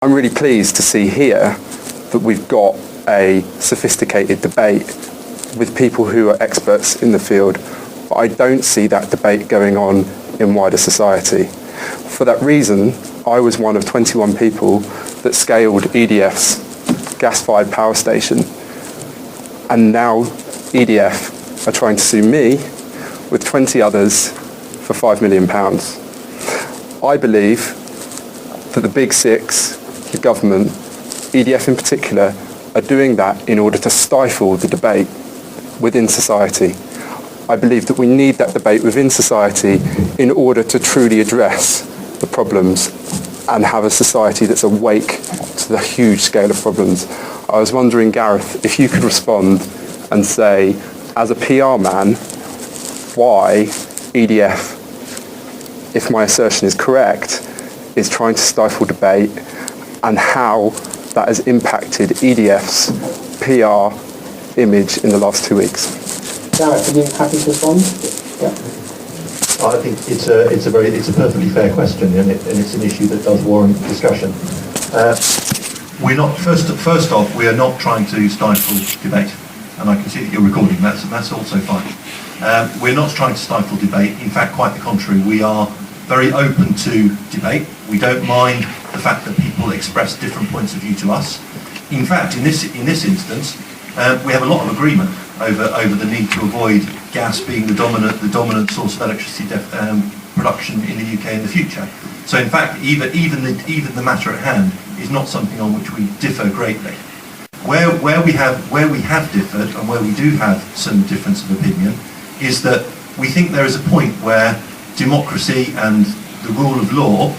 I'm really pleased to see here that we've got a sophisticated debate with people who are experts in the field, but I don't see that debate going on in wider society. For that reason, I was one of 21 people that scaled EDF's gas-fired power station, and now EDF are trying to sue me with 20 others for £5 million. I believe that the Big Six, the government, EDF in particular, are doing that in order to stifle the debate within society. I believe that we need that debate within society in order to truly address the problems and have a society that's awake to the huge scale of problems. I was wondering, Gareth, if you could respond and say, as a PR man, why EDF, if my assertion is correct, is trying to stifle debate, and how that has impacted EDF's PR image in the last 2 weeks. Gareth, are you happy to respond? Yeah. I think it's a perfectly fair question, and it's an issue that does warrant discussion. We're not first off, we are not trying to stifle debate, and I can see that you're recording. That's also fine. We're not trying to stifle debate. In fact, quite the contrary. We are very open to debate. We don't mind the fact that people express different points of view to us. In fact, in this instance, we have a lot of agreement over the need to avoid gas being the dominant source of electricity production in the UK in the future. So, in fact, even the matter at hand is not something on which we differ greatly. Where we have differed, and where we do have some difference of opinion, is that we think there is a point where democracy and the rule of law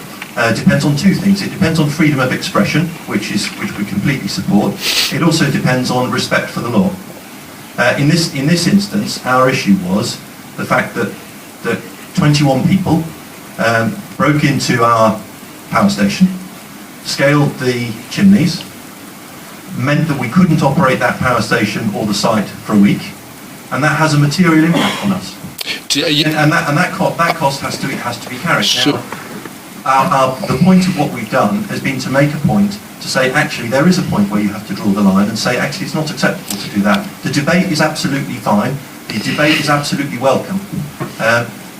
depends on two things. It depends on freedom of expression, which we completely support. It also depends on respect for the law. In this instance, our issue was the fact that 21 people broke into our power station, scaled the chimneys, meant that we couldn't operate that power station or the site for a week, and that has a material impact on us. And that cost has to be carried. Sure. Now, the point of what we've done has been to make a point to say, actually, there is a point where you have to draw the line and say, actually, it's not acceptable to do that. The debate is absolutely fine. The debate is absolutely welcome.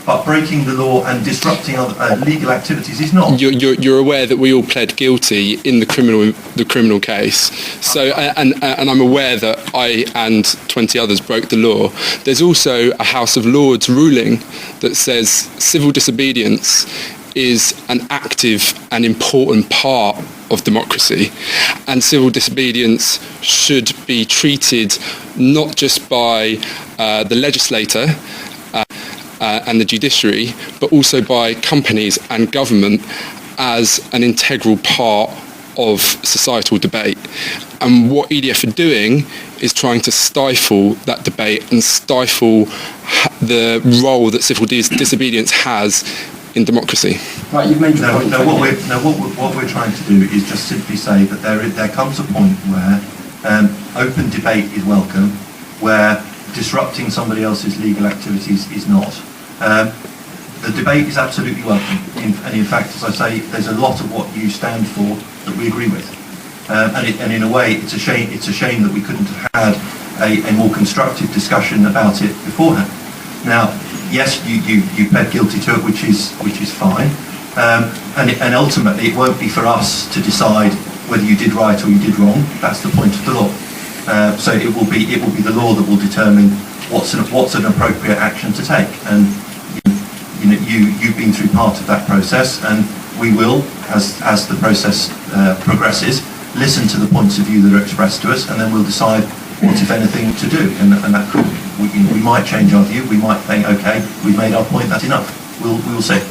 But breaking the law and disrupting other legal activities is not. You're aware that we all pled guilty in the criminal case. So, and I'm aware that I and 20 others broke the law. There's also a House of Lords ruling that says civil disobedience is an active and important part of democracy, and civil disobedience should be treated not just by the legislator and the judiciary, but also by companies and government as an integral part of societal debate. And what EDF are doing is trying to stifle that debate and stifle the role that civil disobedience has in democracy. Right, you've made your point. What we're trying to do is just simply say that there comes a point where open debate is welcome, where disrupting somebody else's legal activities is not. The debate is absolutely welcome, and in fact, as I say, there's a lot of what you stand for that we agree with, and in a way, it's a shame that we couldn't have had a more constructive discussion about it beforehand. Now, yes, you pled guilty to it, which is fine, and ultimately it won't be for us to decide whether you did right or you did wrong. That's the point of the law. So it will be the law that will determine what's an appropriate action to take. And you've been through part of that process, and we will, as the process progresses, listen to the points of view that are expressed to us, and then we'll decide what, if anything, to do. And that could we might change our view. We might think, okay, we've made our point. That's enough. We'll see.